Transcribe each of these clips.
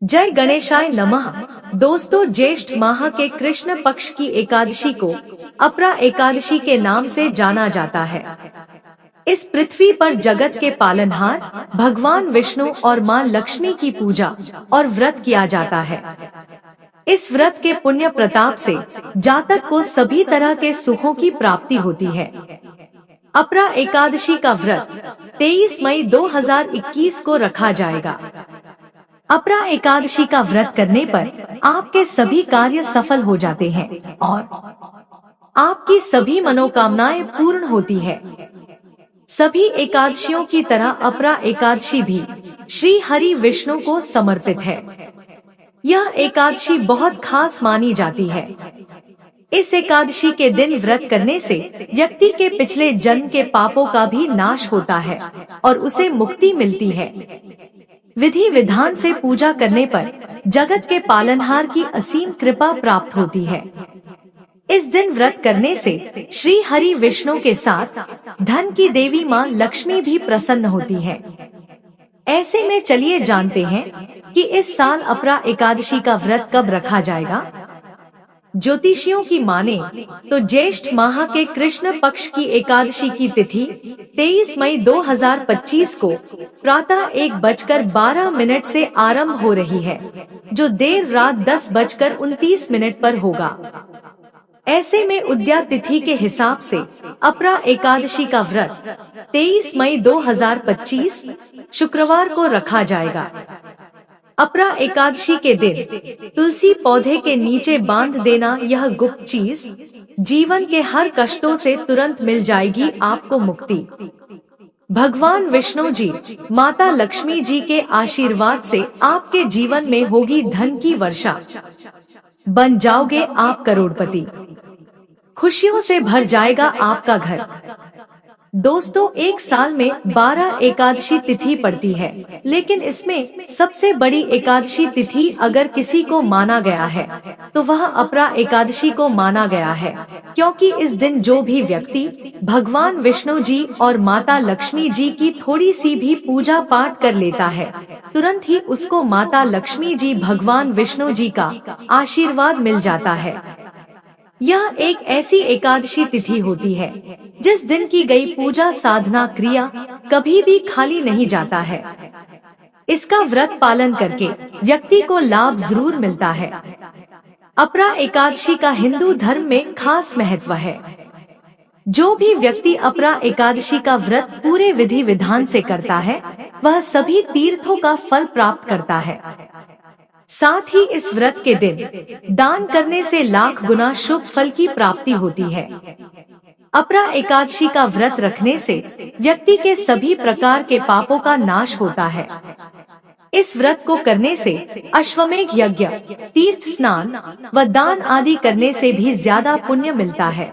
जय गणेशाय नमः। दोस्तों, ज्येष्ठ माह के कृष्ण पक्ष की एकादशी को अपरा एकादशी के नाम से जाना जाता है। इस पृथ्वी पर जगत के पालनहार भगवान विष्णु और मां लक्ष्मी की पूजा और व्रत किया जाता है। इस व्रत के पुण्य प्रताप से जातक को सभी तरह के सुखों की प्राप्ति होती है। अपरा एकादशी का व्रत 23 मई 2021 को रखा जाएगा। अपरा एकादशी का व्रत करने पर आपके सभी कार्य सफल हो जाते हैं और आपकी सभी मनोकामनाएं पूर्ण होती है। सभी एकादशियों की तरह अपरा एकादशी भी श्री हरि विष्णु को समर्पित है। यह एकादशी बहुत खास मानी जाती है। इस एकादशी के दिन व्रत करने से व्यक्ति के पिछले जन्म के पापों का भी नाश होता है और उसे मुक्ति मिलती है। विधि विधान से पूजा करने पर जगत के पालनहार की असीम कृपा प्राप्त होती है। इस दिन व्रत करने से श्री हरि विष्णु के साथ धन की देवी मां लक्ष्मी भी प्रसन्न होती है। ऐसे में चलिए जानते हैं कि इस साल अपरा एकादशी का व्रत कब रखा जाएगा। ज्योतिषियों की माने तो ज्येष्ठ माह के कृष्ण पक्ष की एकादशी की तिथि 23 मई 2025 को प्रातः 1:12 से आरंभ हो रही है, जो देर रात 10:29 पर होगा। ऐसे में उद्या तिथि के हिसाब से अपरा एकादशी का व्रत 23 मई 2025 शुक्रवार को रखा जाएगा। अपरा एकादशी के दिन तुलसी पौधे के नीचे बांध देना यह गुप्त चीज जीवन के हर कष्टों से तुरंत मिल जाएगी आपको मुक्ति। भगवान विष्णु जी, माता लक्ष्मी जी के आशीर्वाद से आपके जीवन में होगी धन की वर्षा। बन जाओगे आप करोड़पति। खुशियों से भर जाएगा आपका घर। दोस्तों, एक साल में 12 एकादशी तिथि पड़ती है, लेकिन इसमें सबसे बड़ी एकादशी तिथि अगर किसी को माना गया है तो वह अपरा एकादशी को माना गया है, क्योंकि इस दिन जो भी व्यक्ति भगवान विष्णु जी और माता लक्ष्मी जी की थोड़ी सी भी पूजा पाठ कर लेता है, तुरंत ही उसको माता लक्ष्मी जी भगवान विष्णु जी का आशीर्वाद मिल जाता है। यह एक ऐसी एकादशी तिथि होती है जिस दिन की गई पूजा साधना क्रिया कभी भी खाली नहीं जाता है। इसका व्रत पालन करके व्यक्ति को लाभ जरूर मिलता है। अपरा एकादशी का हिंदू धर्म में खास महत्व है। जो भी व्यक्ति अपरा एकादशी का व्रत पूरे विधि विधान से करता है, वह सभी तीर्थों का फल प्राप्त करता है। साथ ही इस व्रत के दिन दान करने से लाख गुना शुभ फल की प्राप्ति होती है। अपरा एकादशी का व्रत रखने से व्यक्ति के सभी प्रकार के पापों का नाश होता है। इस व्रत को करने से अश्वमेध यज्ञ, तीर्थ स्नान व दान आदि करने से भी ज्यादा पुण्य मिलता है।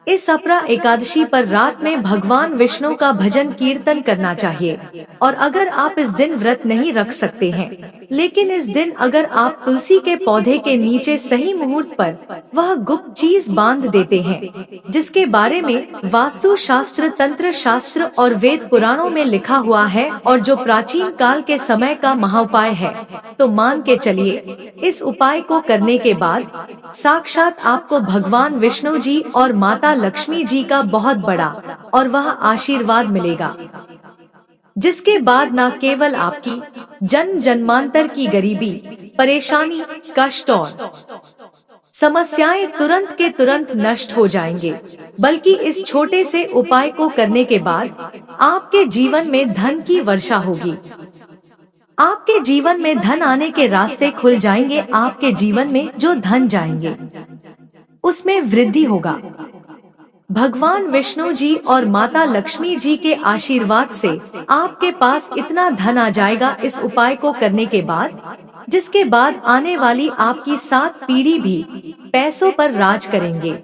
इस अपरा एकादशी पर रात में भगवान विष्णु का भजन कीर्तन करना चाहिए। और अगर आप इस दिन व्रत नहीं रख सकते हैं, लेकिन इस दिन अगर आप तुलसी के पौधे के नीचे सही मुहूर्त पर वह गुप्त चीज बांध देते हैं, जिसके बारे में वास्तु शास्त्र, तंत्र शास्त्र और वेद पुराणों में लिखा हुआ है और जो प्राचीन काल के समय का महाउपाय है, तो मान के चलिए इस उपाय को करने के बाद साक्षात आपको भगवान विष्णु जी और माता लक्ष्मी जी का बहुत बड़ा और वह आशीर्वाद मिलेगा, जिसके बाद न केवल आपकी जन्म जन्मांतर की गरीबी, परेशानी, कष्ट और समस्याएं तुरंत के तुरंत नष्ट हो जाएंगे, बल्कि इस छोटे से उपाय को करने के बाद आपके जीवन में धन की वर्षा होगी। आपके जीवन में धन आने के रास्ते खुल जाएंगे। आपके जीवन में जो धन जाएंगे उसमें वृद्धि होगा। भगवान विष्णु जी और माता लक्ष्मी जी के आशीर्वाद से आपके पास इतना धन आ जाएगा इस उपाय को करने के बाद, जिसके बाद आने वाली आपकी 7 पीढ़ी भी पैसों पर राज करेंगे।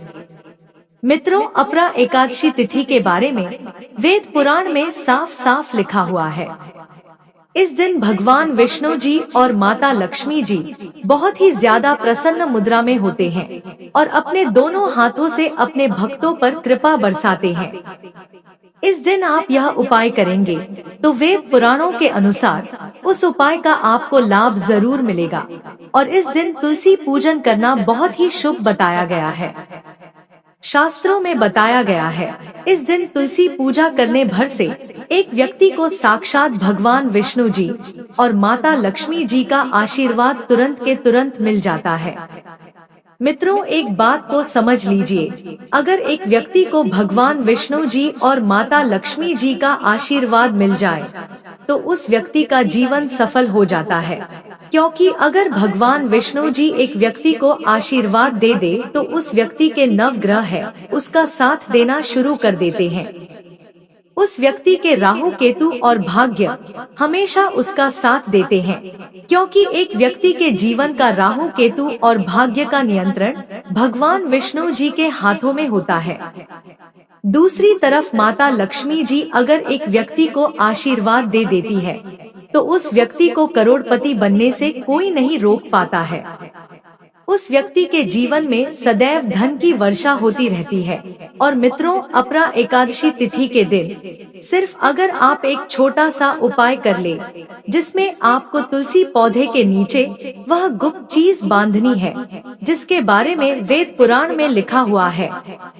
मित्रों, अपरा एकादशी तिथि के बारे में वेद पुराण में साफ साफ लिखा हुआ है। इस दिन भगवान विष्णु जी और माता लक्ष्मी जी बहुत ही ज्यादा प्रसन्न मुद्रा में होते हैं और अपने दोनों हाथों से अपने भक्तों पर कृपा बरसाते हैं। इस दिन आप यह उपाय करेंगे तो वेद पुराणों के अनुसार उस उपाय का आपको लाभ जरूर मिलेगा। और इस दिन तुलसी पूजन करना बहुत ही शुभ बताया गया है। शास्त्रों में बताया गया है, इस दिन तुलसी पूजा करने भर से एक व्यक्ति को साक्षात भगवान विष्णु जी और माता लक्ष्मी जी का आशीर्वाद तुरंत के तुरंत मिल जाता है। मित्रों, एक बात को समझ लीजिए, अगर एक व्यक्ति को भगवान विष्णु जी और माता लक्ष्मी जी का आशीर्वाद मिल जाए तो उस व्यक्ति का जीवन सफल हो जाता है। क्योंकि अगर भगवान विष्णु जी एक व्यक्ति को आशीर्वाद दे दे तो उस व्यक्ति के नवग्रह है उसका साथ देना शुरू कर देते हैं। उस व्यक्ति के राहु केतु और भाग्य हमेशा उसका साथ देते हैं, क्योंकि एक व्यक्ति के जीवन का राहु केतु और भाग्य का नियंत्रण भगवान विष्णु जी के हाथों में होता है। दूसरी तरफ माता लक्ष्मी जी अगर एक व्यक्ति को आशीर्वाद दे देती है तो उस व्यक्ति को करोड़पति बनने से कोई नहीं रोक पाता है। उस व्यक्ति के जीवन में सदैव धन की वर्षा होती रहती है। और मित्रों, अपरा एकादशी तिथि के दिन सिर्फ अगर आप एक छोटा सा उपाय कर ले, जिसमें आपको तुलसी पौधे के नीचे वह गुप्त चीज बांधनी है जिसके बारे में वेद पुराण में लिखा हुआ है,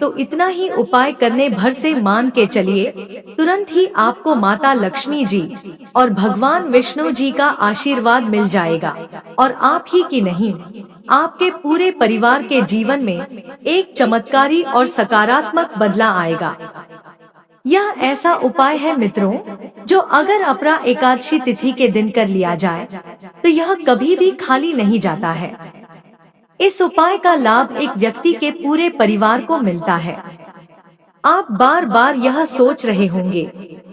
तो इतना ही उपाय करने भर से मान के चलिए तुरंत ही आपको माता लक्ष्मी जी और भगवान विष्णु जी का आशीर्वाद मिल जाएगा। और आप ही की नहीं, आपके पूरे परिवार के जीवन में एक चमत्कारी और सकारात्मक बदलाव आएगा। यह ऐसा उपाय है मित्रों, जो अगर अपरा एकादशी तिथि के दिन कर लिया जाए तो यह कभी भी खाली नहीं जाता है। इस उपाय का लाभ एक व्यक्ति के पूरे परिवार को मिलता है। आप बार बार यह सोच रहे होंगे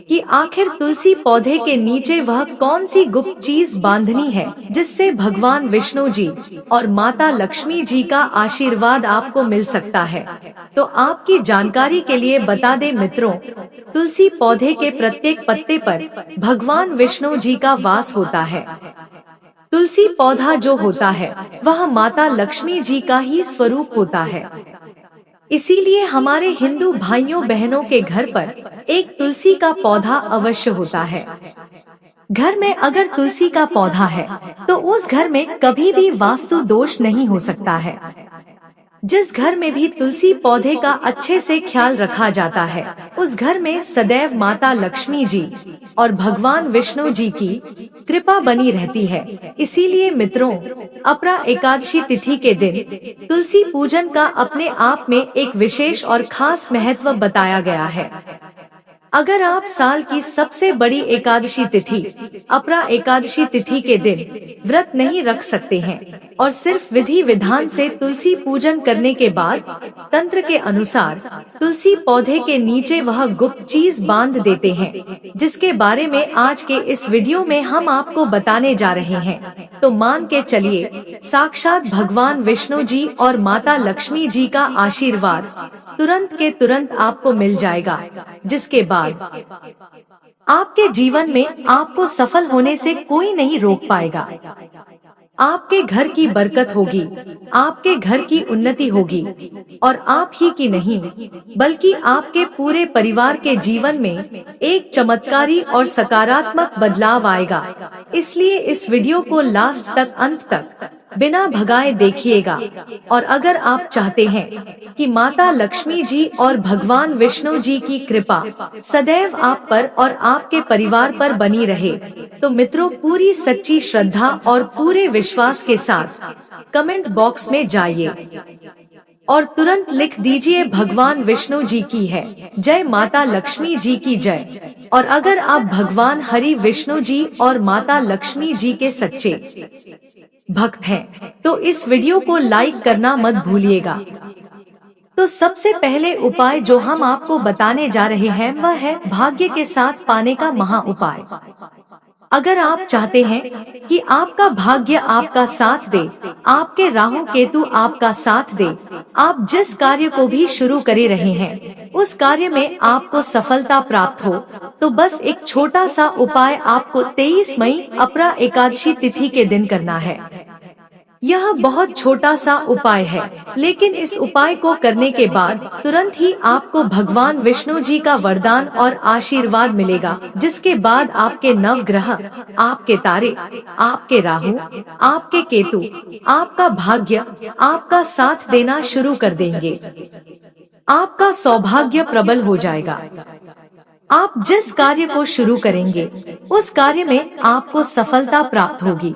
कि आखिर तुलसी पौधे के नीचे वह कौन सी गुप्त चीज बांधनी है जिससे भगवान विष्णु जी और माता लक्ष्मी जी का आशीर्वाद आपको मिल सकता है। तो आपकी जानकारी के लिए बता दें मित्रों, तुलसी पौधे के प्रत्येक पत्ते पर भगवान विष्णु जी का वास होता है। तुलसी पौधा जो होता है वह माता लक्ष्मी जी का ही स्वरूप होता है। इसीलिए हमारे हिंदू भाइयों बहनों के घर पर एक तुलसी का पौधा अवश्य होता है। घर में अगर तुलसी का पौधा है तो उस घर में कभी भी वास्तु दोष नहीं हो सकता है। जिस घर में भी तुलसी पौधे का अच्छे से ख्याल रखा जाता है उस घर में सदैव माता लक्ष्मी जी और भगवान विष्णु जी की कृपा बनी रहती है। इसीलिए मित्रों, अपरा एकादशी तिथि के दिन तुलसी पूजन का अपने आप में एक विशेष और खास महत्व बताया गया है। अगर आप साल की सबसे बड़ी एकादशी तिथि अपरा एकादशी तिथि के दिन व्रत नहीं रख सकते हैं और सिर्फ विधि विधान से तुलसी पूजन करने के बाद तंत्र के अनुसार तुलसी पौधे के नीचे वह गुप्त चीज बांध देते हैं, जिसके बारे में आज के इस वीडियो में हम आपको बताने जा रहे हैं, तो मान के चलिए साक्षात भगवान विष्णु जी और माता लक्ष्मी जी का आशीर्वाद तुरंत के तुरंत आपको मिल जाएगा, जिसके बाद आपके जीवन में आपको सफल होने से कोई नहीं रोक पाएगा। आपके घर की बरकत होगी, आपके घर की उन्नति होगी और आप ही की नहीं बल्कि आपके पूरे परिवार के जीवन में एक चमत्कारी और सकारात्मक बदलाव आएगा। इसलिए इस वीडियो को लास्ट तक अंत तक बिना भगाए देखिएगा। और अगर आप चाहते हैं कि माता लक्ष्मी जी और भगवान विष्णु जी की कृपा सदैव आप पर और आपके परिवार पर बनी रहे, तो मित्रों पूरी सच्ची श्रद्धा और पूरे विश्वास के साथ कमेंट बॉक्स में जाइए और तुरंत लिख दीजिए भगवान विष्णु जी की है जय, माता लक्ष्मी जी की जय। और अगर आप भगवान हरि विष्णु जी और माता लक्ष्मी जी के सच्चे भक्त हैं तो इस वीडियो को लाइक करना मत भूलिएगा। तो सबसे पहले उपाय जो हम आपको बताने जा रहे हैं वह है भाग्य के साथ पाने का महा उपाय। अगर आप चाहते हैं कि आपका भाग्य आपका साथ दे, आपके राहु केतु आपका साथ दे, आप जिस कार्य को भी शुरू करे रहे हैं उस कार्य में आपको सफलता प्राप्त हो, तो बस एक छोटा सा उपाय आपको 23 मई अपरा एकादशी तिथि के दिन करना है। यह बहुत छोटा सा उपाय है, लेकिन इस उपाय को करने के बाद तुरंत ही आपको भगवान विष्णु जी का वरदान और आशीर्वाद मिलेगा, जिसके बाद आपके नवग्रह, आपके तारे, आपके राहु, आपके केतु, आपका भाग्य आपका साथ देना शुरू कर देंगे। आपका सौभाग्य प्रबल हो जाएगा। आप जिस कार्य को शुरू करेंगे उस कार्य में आपको सफलता प्राप्त होगी।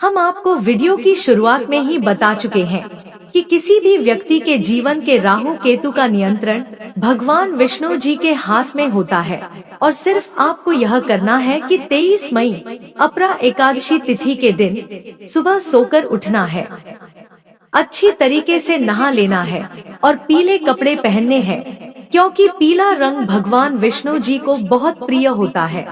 हम आपको वीडियो की शुरुआत में ही बता चुके हैं कि किसी भी व्यक्ति के जीवन के राहु केतु का नियंत्रण भगवान विष्णु जी के हाथ में होता है, और सिर्फ आपको यह करना है कि 23 मई अपरा एकादशी तिथि के दिन सुबह सोकर उठना है, अच्छी तरीके से नहा लेना है और पीले कपड़े पहनने हैं, क्योंकि पीला रंग भगवान विष्णु जी को बहुत प्रिय होता है।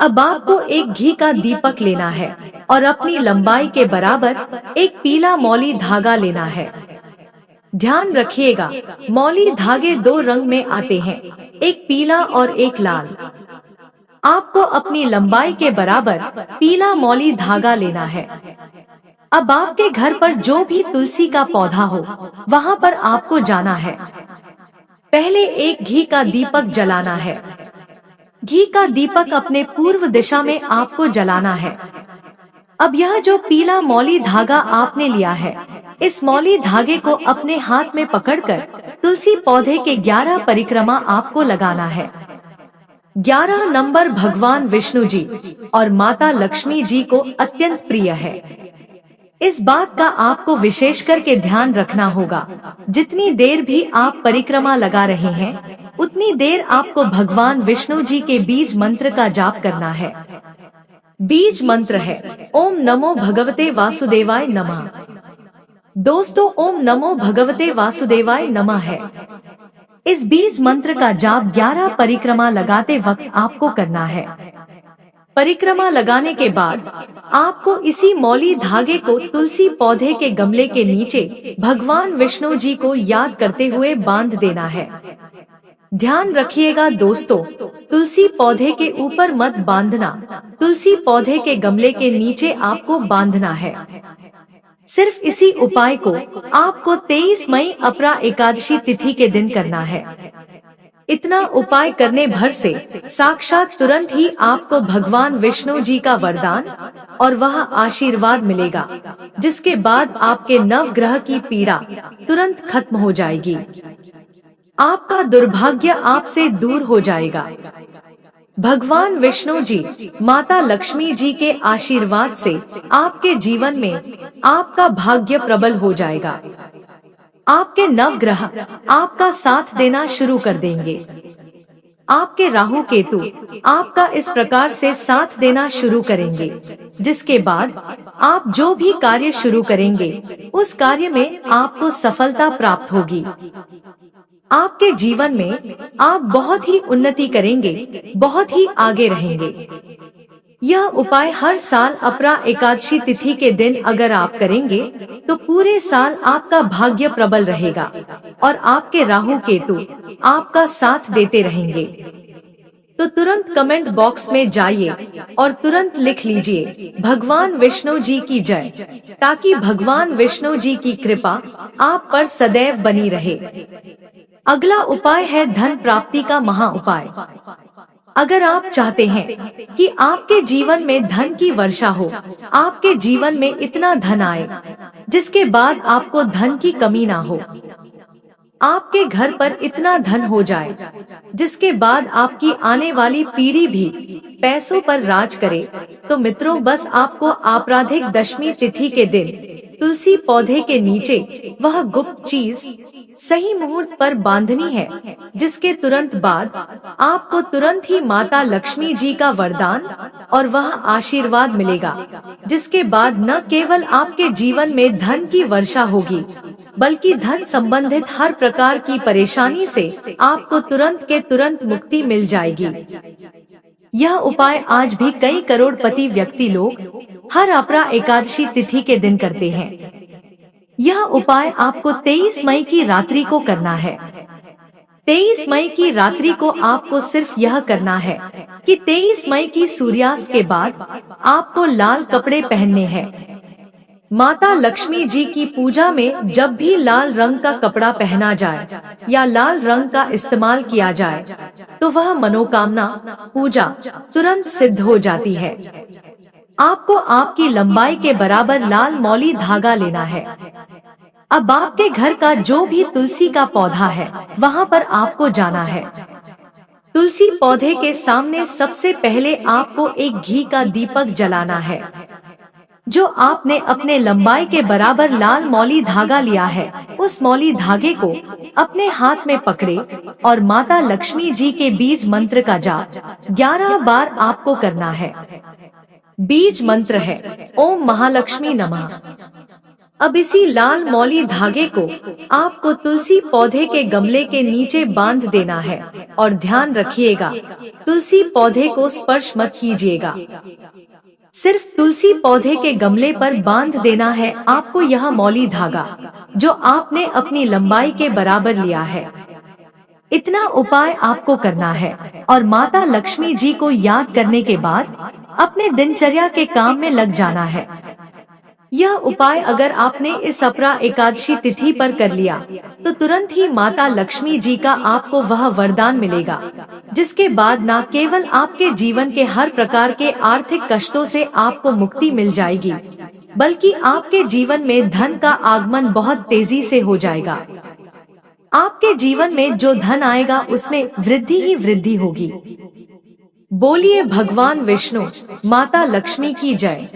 अब आपको एक घी का दीपक लेना है और अपनी लंबाई के बराबर एक पीला मौली धागा लेना है। ध्यान रखिएगा, मौली धागे 2 रंग में आते हैं, एक पीला और एक लाल। आपको अपनी लंबाई के बराबर पीला मौली धागा लेना है। अब आपके घर पर जो भी तुलसी का पौधा हो वहाँ पर आपको जाना है। पहले एक घी का दीपक जलाना है। घी का दीपक अपने पूर्व दिशा में आपको जलाना है। अब यह जो पीला मौली धागा आपने लिया है, इस मौली धागे को अपने हाथ में पकड़कर तुलसी पौधे के 11 परिक्रमा आपको लगाना है। 11 नंबर भगवान विष्णु जी और माता लक्ष्मी जी को अत्यंत प्रिय है। इस बात का आपको विशेष करके ध्यान रखना होगा, जितनी देर भी आप परिक्रमा लगा रहे हैं उतनी देर आपको भगवान विष्णु जी के बीज मंत्र का जाप करना है। बीज मंत्र है ओम नमो भगवते वासुदेवाय नमः। दोस्तों, ओम नमो भगवते वासुदेवाय नमः है। इस बीज मंत्र का जाप 11 परिक्रमा लगाते वक्त आपको करना है। परिक्रमा लगाने के बाद आपको इसी मौली धागे को तुलसी पौधे के गमले के नीचे भगवान विष्णु जी को याद करते हुए बांध देना है। ध्यान रखिएगा दोस्तों, तुलसी पौधे के ऊपर मत बांधना, तुलसी पौधे के गमले के नीचे आपको बांधना है। सिर्फ इसी उपाय को आपको 23 मई अपरा एकादशी तिथि के दिन करना है। इतना उपाय करने भर से साक्षात तुरंत ही आपको भगवान विष्णु जी का वरदान और वह आशीर्वाद मिलेगा, जिसके बाद आपके नवग्रह की पीड़ा तुरंत खत्म हो जाएगी। आपका दुर्भाग्य आपसे दूर हो जाएगा। भगवान विष्णु जी, माता लक्ष्मी जी के आशीर्वाद से आपके जीवन में आपका भाग्य प्रबल हो जाएगा। आपके नवग्रह आपका साथ देना शुरू कर देंगे। आपके राहु केतु आपका इस प्रकार से साथ देना शुरू करेंगे, जिसके बाद आप जो भी कार्य शुरू करेंगे उस कार्य में आपको सफलता प्राप्त होगी। आपके जीवन में आप बहुत ही उन्नति करेंगे, बहुत ही आगे रहेंगे। यह उपाय हर साल अपरा एकादशी तिथि के दिन अगर आप करेंगे तो पूरे साल आपका भाग्य प्रबल रहेगा और आपके राहु केतु आपका साथ देते रहेंगे। तो तुरंत कमेंट बॉक्स में जाइए और तुरंत लिख लीजिए भगवान विष्णु जी की जय, ताकि भगवान विष्णु जी की कृपा आप पर सदैव बनी रहे। अगला उपाय है धन प्राप्ति का महा उपाय। अगर आप चाहते हैं कि आपके जीवन में धन की वर्षा हो, आपके जीवन में इतना धन आए जिसके बाद आपको धन की कमी ना हो, आपके घर पर इतना धन हो जाए जिसके बाद आपकी आने वाली पीढ़ी भी पैसों पर राज करे, तो मित्रों बस आपको आपराधिक दशमी तिथि के दिन तुलसी पौधे के नीचे वह गुप्त चीज सही मुहूर्त पर बांधनी है, जिसके तुरंत बाद आपको तुरंत ही माता लक्ष्मी जी का वरदान और वह आशीर्वाद मिलेगा, जिसके बाद न केवल आपके जीवन में धन की वर्षा होगी, बल्कि धन संबंधित हर प्रकार की परेशानी से आपको तुरंत के तुरंत मुक्ति मिल जाएगी। यह उपाय आज भी कई करोड़पति व्यक्ति लोग हर अपरा एकादशी तिथि के दिन करते हैं। यह उपाय आपको 23 मई की रात्रि को करना है। 23 मई की रात्रि को आपको सिर्फ यह करना है कि 23 मई की सूर्यास्त के बाद आपको लाल कपड़े पहनने हैं। माता लक्ष्मी जी की पूजा में जब भी लाल रंग का कपड़ा पहना जाए या लाल रंग का इस्तेमाल किया जाए तो वह मनोकामना पूजा तुरंत सिद्ध हो जाती है। आपको आपकी लंबाई के बराबर लाल मौली धागा लेना है। अब आपके घर का जो भी तुलसी का पौधा है वहाँ पर आपको जाना है। तुलसी पौधे के सामने सबसे पहले आपको एक घी का दीपक जलाना है। जो आपने अपने लंबाई के बराबर लाल मौली धागा लिया है उस मौली धागे को अपने हाथ में पकड़े और माता लक्ष्मी जी के बीज मंत्र का जाप 11 बार आपको करना है। बीज मंत्र है ओम महालक्ष्मी नमः। अब इसी लाल मौली धागे को आपको तुलसी पौधे के गमले के नीचे बांध देना है और ध्यान रखिएगा तुलसी पौधे को स्पर्श मत कीजिएगा। सिर्फ तुलसी पौधे के गमले पर बांध देना है आपको यह मौली धागा जो आपने अपनी लंबाई के बराबर लिया है। इतना उपाय आपको करना है और माता लक्ष्मी जी को याद करने के बाद अपने दिनचर्या के काम में लग जाना है। यह उपाय अगर आपने इस अपरा एकादशी तिथि पर कर लिया तो तुरंत ही माता लक्ष्मी जी का आपको वह वरदान मिलेगा जिसके बाद न केवल आपके जीवन के हर प्रकार के आर्थिक कष्टों से आपको मुक्ति मिल जाएगी बल्कि आपके जीवन में धन का आगमन बहुत तेजी से हो जाएगा। आपके जीवन में जो धन आएगा उसमें वृद्धि ही वृद्धि होगी। बोलिए भगवान विष्णु माता लक्ष्मी की जय।